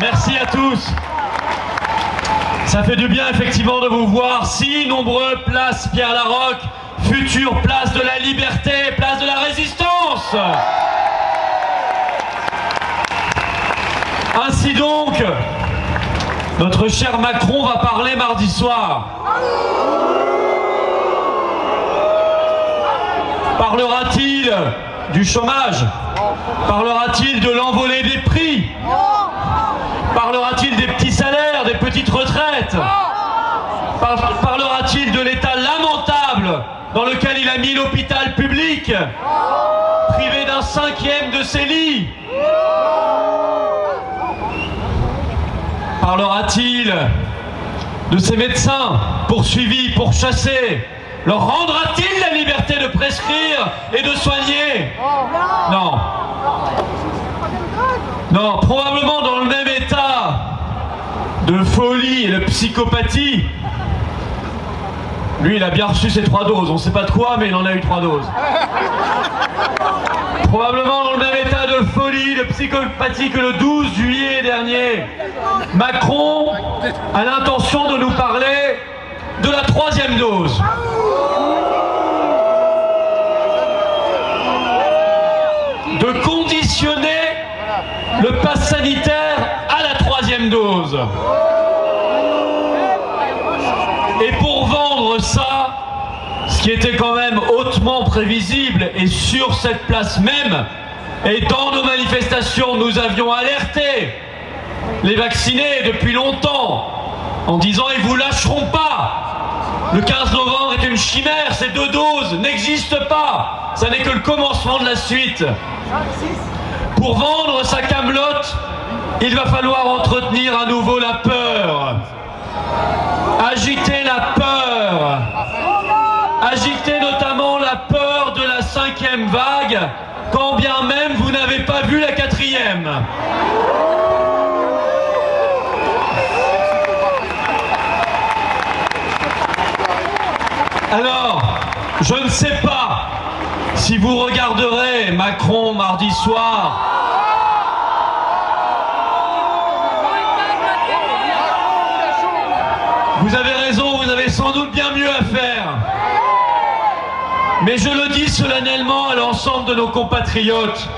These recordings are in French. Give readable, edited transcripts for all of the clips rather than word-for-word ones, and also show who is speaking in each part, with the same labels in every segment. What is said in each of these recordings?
Speaker 1: Merci à tous. Ça fait du bien effectivement de vous voir si nombreux, place Pierre Laroque, future place de la liberté, place de la résistance. Ainsi donc, notre cher Macron va parler mardi soir. Parlera-t-il du chômage? Parlera-t-il de l'envolée des prix? Parlera-t-il des petits salaires, des petites retraites? Parlera-t-il de l'état lamentable dans lequel il a mis l'hôpital public, privé d'un 5e de ses lits? Parlera-t-il de ces médecins poursuivis, pourchassés? Leur rendra-t-il la liberté de prescrire et de soigner? Non. Non, probablement dans le même état de folie et de psychopathie. Lui, il a bien reçu ses 3 doses. On ne sait pas de quoi, mais il en a eu 3 doses. Probablement dans le même état de folie, de psychopathie que le 12 juillet dernier, Macron a l'intention de nous parler de la 3e dose. De conditionner le pass sanitaire à la 3e dose. Et pour vendre ça, ce qui était quand même hautement prévisible, et sur cette place même, et dans nos manifestations, nous avions alerté les vaccinés depuis longtemps, en disant « ils vous lâcheront pas ». Le 15 novembre est une chimère, ces 2 doses n'existent pas. Ça n'est que le commencement de la suite. Pour vendre sa camelote, il va falloir entretenir à nouveau la peur. Agiter la peur. Agiter notamment la peur de la 5e vague, quand bien même vous n'avez pas vu la 4e. Alors, je ne sais pas si vous regarderez Macron mardi soir. Vous avez raison, vous avez sans doute bien mieux à faire. Mais je le dis solennellement à l'ensemble de nos compatriotes.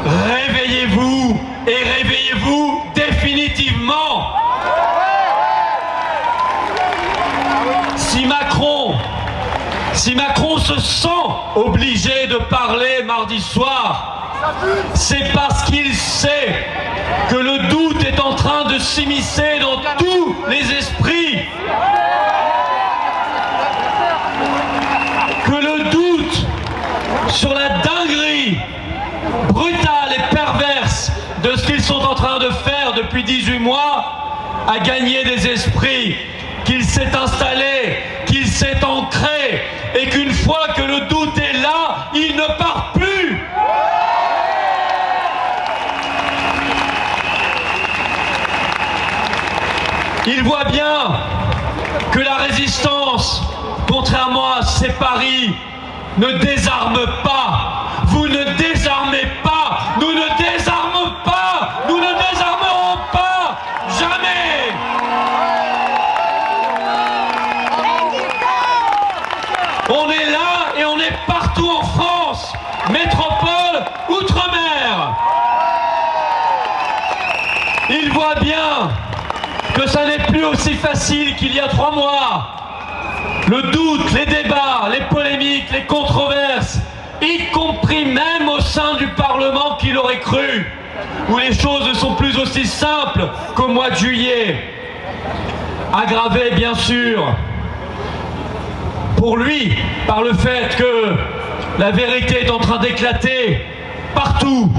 Speaker 1: Réveillez-vous et réveillez-vous définitivement. Si Macron se sent obligé de parler mardi soir, c'est parce qu'il sait que le doute est en train de s'immiscer dans tous les esprits. Que le doute sur la dinguerie brutale et perverse de ce qu'ils sont en train de faire depuis 18 mois a gagné des esprits, qu'il s'est installé, qu'il s'est ancré, et qu'une fois que le doute est là, il ne part plus. Il voit bien que la résistance, contrairement à ses paris, ne désarme pas. Vous ne désarmez pas. Nous ne désarmons pas. Nous ne désarmerons pas. Jamais. On est là et on est partout en France. Métropole, outre-mer. Il voit bien que ça n'est plus aussi facile qu'il y a 3 mois. Le doute, les débats, les polémiques, les controverses, y compris même au sein du Parlement qu'il aurait cru, où les choses ne sont plus aussi simples qu'au mois de juillet. Aggravé bien sûr, pour lui, par le fait que la vérité est en train d'éclater partout.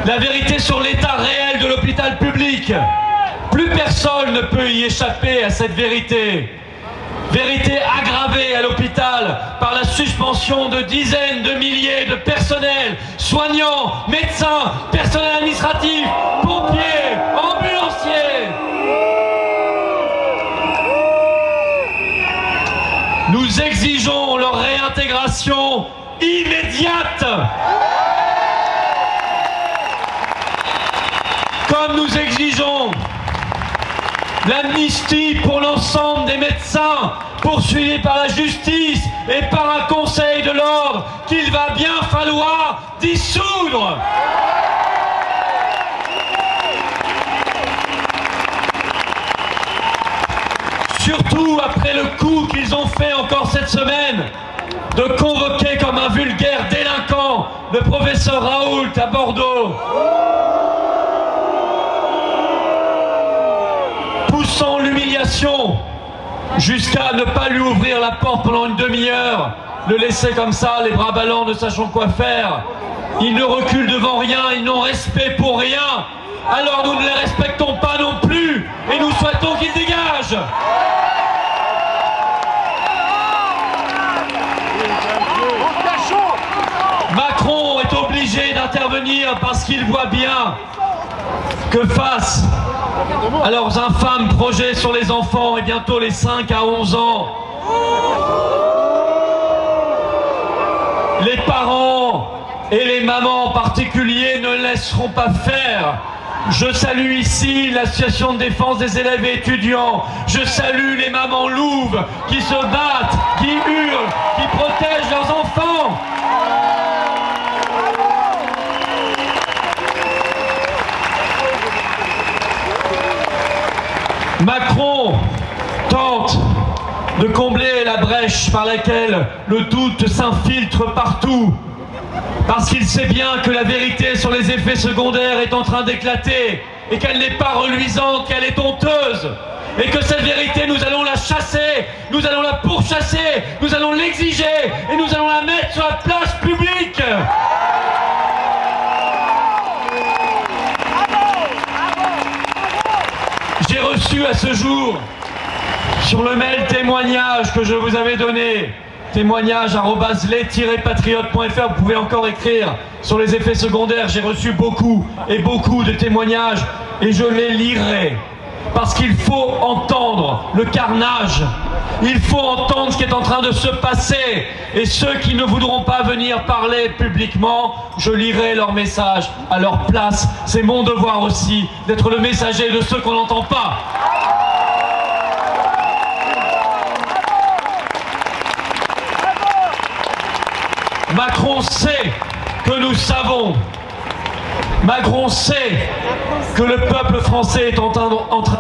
Speaker 1: La vérité sur l'état réel de l'hôpital public. Plus personne ne peut y échapper à cette vérité. Vérité aggravée à l'hôpital par la suspension de dizaines de milliers de personnels, soignants, médecins, personnel administratif, pompiers, ambulanciers. Nous exigeons leur réintégration immédiate. Comme comme nous exigeons l'amnistie pour l'ensemble des médecins poursuivis par la justice et par un conseil de l'ordre qu'il va bien falloir dissoudre. Surtout après le coup qu'ils ont fait encore cette semaine de convoquer comme un vulgaire délinquant le professeur Raoult à Bordeaux, poussant l'humiliation jusqu'à ne pas lui ouvrir la porte pendant une demi-heure, le laisser comme ça, les bras ballants, ne sachant quoi faire. Ils ne reculent devant rien, ils n'ont respect pour rien. Alors nous ne les respectons pas non plus et nous souhaitons qu'ils dégagent. Macron est obligé d'intervenir parce qu'il voit bien que face à leurs infâmes projets sur les enfants et bientôt les 5 à 11 ans, les parents et les mamans en particulier ne laisseront pas faire. Je salue ici l'association de défense des élèves et étudiants. Je salue les mamans louves qui se battent, qui hurlent, qui protègent leurs enfants. Macron tente de combler la brèche par laquelle le doute s'infiltre partout, parce qu'il sait bien que la vérité sur les effets secondaires est en train d'éclater et qu'elle n'est pas reluisante, qu'elle est honteuse, et que cette vérité, nous allons la chasser, nous allons la pourchasser, nous allons l'exiger et nous allons la mettre sur la place publique. J'ai reçu à ce jour, sur le mail témoignage que je vous avais donné, témoignage@les-patriotes.fr, vous pouvez encore écrire sur les effets secondaires. J'ai reçu beaucoup de témoignages et je les lirai. Parce qu'il faut entendre le carnage, il faut entendre ce qui est en train de se passer. Et ceux qui ne voudront pas venir parler publiquement, je lirai leur message à leur place. C'est mon devoir aussi d'être le messager de ceux qu'on n'entend pas. Macron sait que nous savons. Macron sait que le peuple français est en train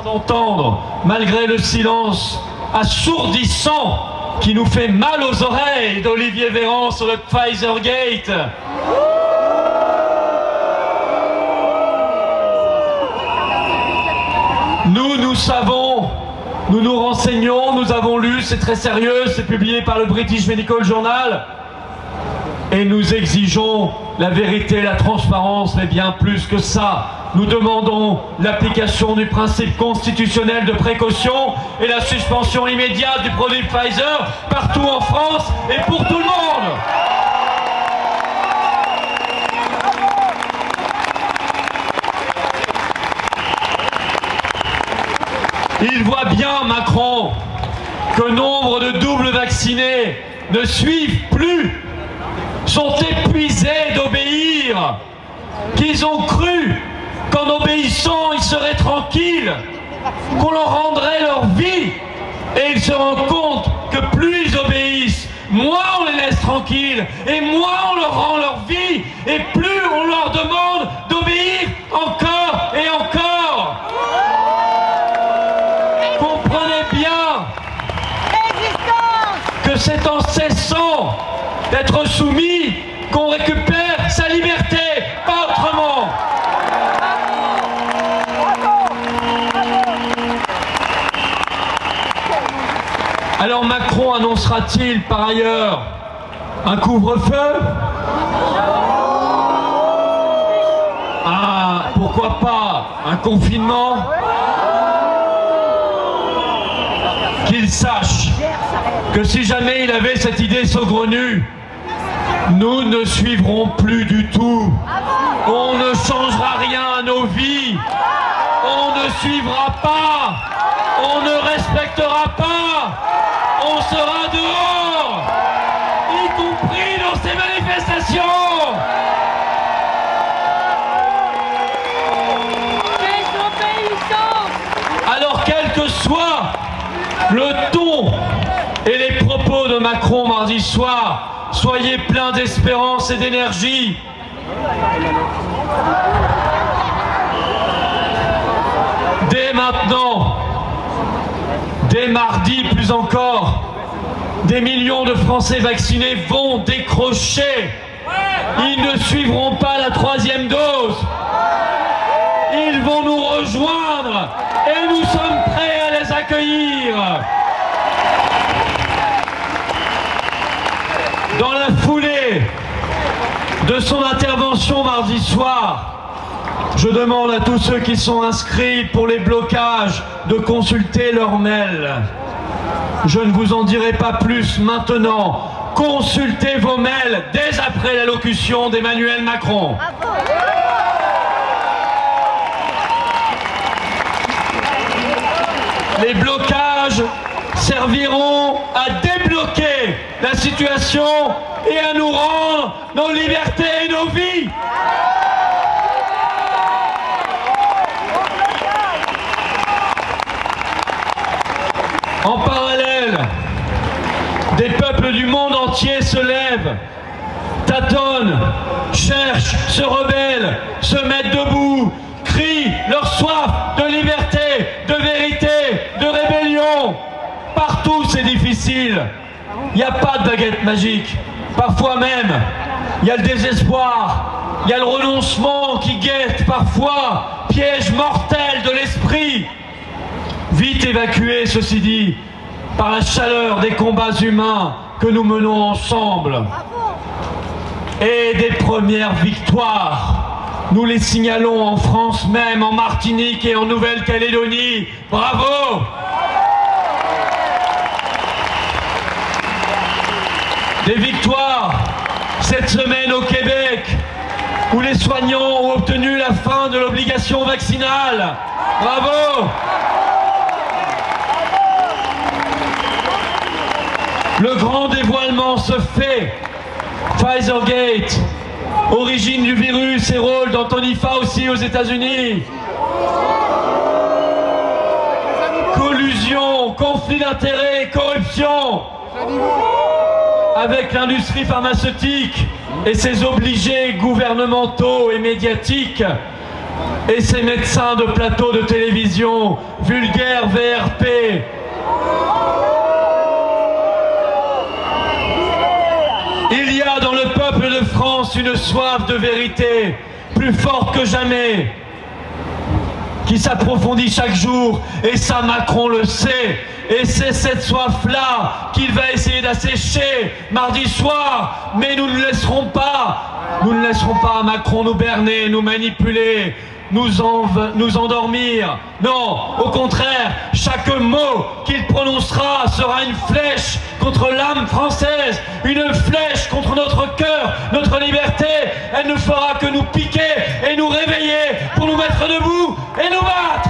Speaker 1: d'entendre, malgré le silence assourdissant qui nous fait mal aux oreilles d'Olivier Véran sur le Pfizergate. Nous savons, nous nous renseignons, nous avons lu, c'est très sérieux, c'est publié par le British Medical Journal. Et nous exigeons la vérité, la transparence, mais bien plus que ça. Nous demandons l'application du principe constitutionnel de précaution et la suspension immédiate du produit Pfizer partout en France et pour tout le monde. Il voit bien, Macron, que nombre de doubles vaccinés ne suivent plus, sont épuisés d'obéir, qu'ils ont cru qu'en obéissant ils seraient tranquilles, qu'on leur rendrait leur vie, et ils se rendent compte que plus ils obéissent, moins on les laisse tranquilles, et moins on leur rend leur vie, et plus on leur demande d'obéir encore et encore. Comprenez bien que c'est en cessant d'être soumis qu'on récupère sa liberté, pas autrement. Alors Macron annoncera-t-il par ailleurs un couvre-feu? Ah, pourquoi pas un confinement? Qu'il sache que si jamais il avait cette idée saugrenue, nous ne suivrons plus du tout. On ne changera rien à nos vies. On ne suivra pas. On ne respectera pas. On sera dehors, y compris dans ces manifestations. Macron mardi soir. Soyez pleins d'espérance et d'énergie. Dès maintenant, dès mardi plus encore, des millions de Français vaccinés vont décrocher. Ils ne suivront pas la 3e dose. Ils vont nous rejoindre et nous sommes prêts à les accueillir. Dans la foulée de son intervention mardi soir, je demande à tous ceux qui sont inscrits pour les blocages de consulter leur mail. Je ne vous en dirai pas plus maintenant. Consultez vos mails dès après l'allocution d'Emmanuel Macron. Les blocages serviront à débloquer la situation et à nous rendre nos libertés et nos vies. En parallèle, des peuples du monde entier se lèvent, tâtonnent, cherchent, se rebellent, se mettent debout, crient leur soif de liberté, de vérité, de rébellion. Partout c'est difficile. Il n'y a pas de baguette magique. Parfois même, il y a le désespoir, il y a le renoncement qui guette parfois, piège mortel de l'esprit. Vite évacué, ceci dit, par la chaleur des combats humains que nous menons ensemble. Et des premières victoires, nous les signalons en France même, en Martinique et en Nouvelle-Calédonie. Bravo! Des victoires cette semaine au Québec, où les soignants ont obtenu la fin de l'obligation vaccinale. Bravo! Le grand dévoilement se fait. Pfizergate, origine du virus et rôle d'Anthony Fauci aux États-Unis. Collusion, conflit d'intérêts, corruption avec l'industrie pharmaceutique et ses obligés gouvernementaux et médiatiques et ses médecins de plateau de télévision, vulgaires VRP. Il y a dans le peuple de France une soif de vérité, plus forte que jamais, qui s'approfondit chaque jour, et ça Macron le sait, et c'est cette soif-là qu'il va essayer d'assécher mardi soir, mais nous ne laisserons pas Macron nous berner, nous manipuler, nous endormir. Non, au contraire, chaque mot qu'il prononcera sera une flèche contre l'âme française, une flèche contre notre cœur, notre liberté. Elle ne fera que nous piquer et nous réveiller pour nous mettre debout et nous battre.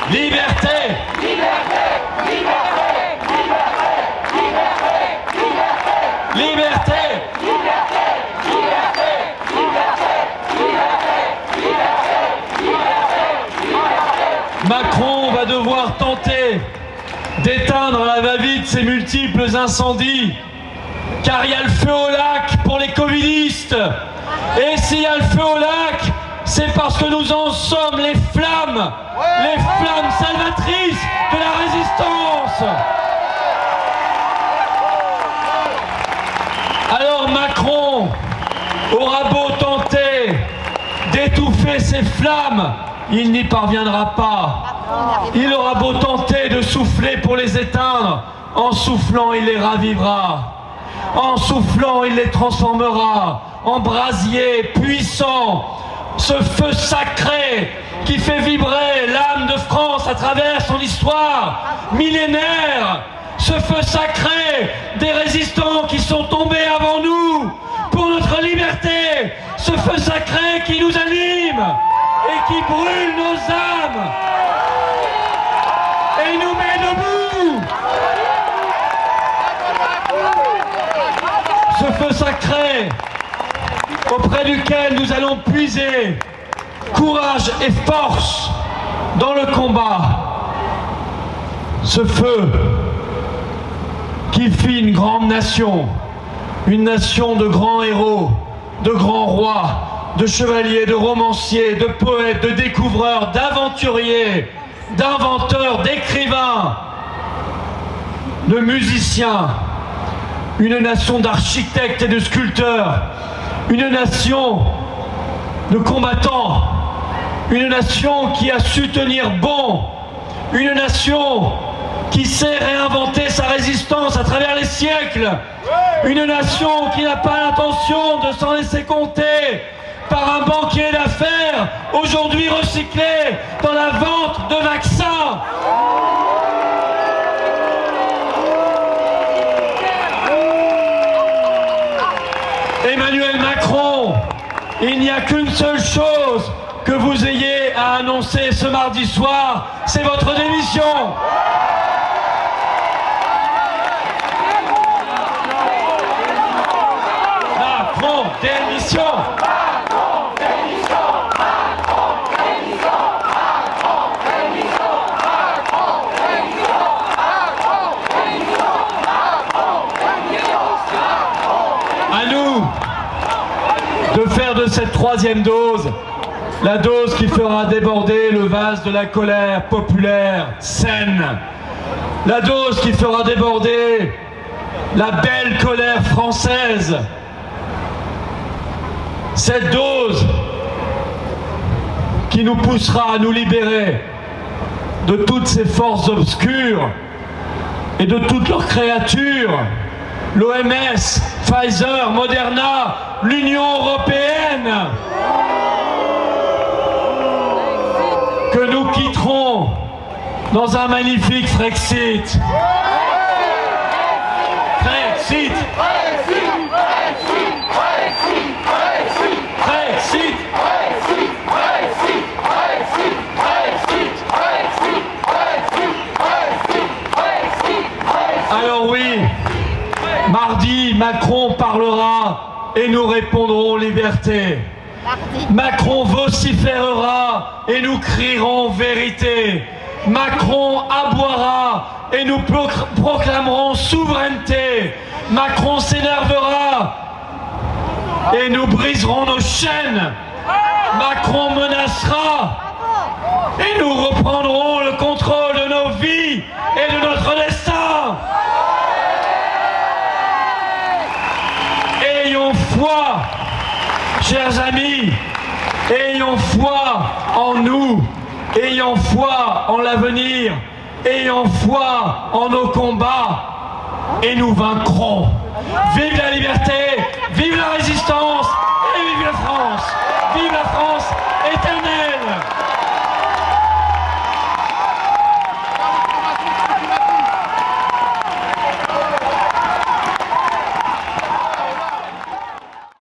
Speaker 1: Liberté, liberté, liberté, liberté, Macron va devoir tenter d'éteindre à la va-vite ces multiples incendies, car il y a le feu au lac pour les covidistes. Et s'il y a le feu au lac, c'est parce que nous en sommes les flammes salvatrices de la résistance. Alors Macron aura beau tenter d'étouffer ces flammes, il n'y parviendra pas. Il aura beau tenter de souffler pour les éteindre, en soufflant il les ravivera. En soufflant il les transformera en brasiers puissants. Ce feu sacré qui fait vibrer l'âme de France à travers son histoire millénaire. Ce feu sacré des résistants qui sont tombés avant nous pour notre liberté. Ce feu sacré qui nous anime et qui brûle nos âmes et nous met debout. Ce feu sacré auprès duquel nous allons puiser courage et force dans le combat. Ce feu qui fit une grande nation de grands héros, de grands rois, de chevaliers, de romanciers, de poètes, de découvreurs, d'aventuriers, d'inventeurs, d'écrivains, de musiciens, une nation d'architectes et de sculpteurs, une nation de combattants, une nation qui a su tenir bon, une nation qui sait réinventer sa résistance à travers les siècles, une nation qui n'a pas l'intention de s'en laisser compter par un banquier d'affaires aujourd'hui recyclé dans la vente de vaccins. Emmanuel Macron, il n'y a qu'une seule chose que vous ayez à annoncer ce mardi soir, c'est votre démission. Macron, démission. Macron, démission. Macron, démission. Macron, démission. Macron, démission. Macron, démission. Macron, démission. À nous de faire de cette troisième dose la dose qui fera déborder le vase de la colère populaire saine, la dose qui fera déborder la belle colère française, cette dose qui nous poussera à nous libérer de toutes ces forces obscures et de toutes leurs créatures, l'OMS, Pfizer, Moderna, l'Union européenne, que nous quitterons dans un magnifique Frexit. Frexit. Alors oui, mardi, Macron parlera et nous répondrons liberté. Macron vociférera et nous crierons vérité. Macron aboiera et nous proclamerons souveraineté. Macron s'énervera et nous briserons nos chaînes. Macron menacera et nous reprendrons le contrôle de nos vies et de notre destin. Ayons foi, chers amis, ayons foi en nous, ayons foi en l'avenir, ayons foi en nos combats et nous vaincrons. Vive la liberté, vive la résistance et vive la France éternelle.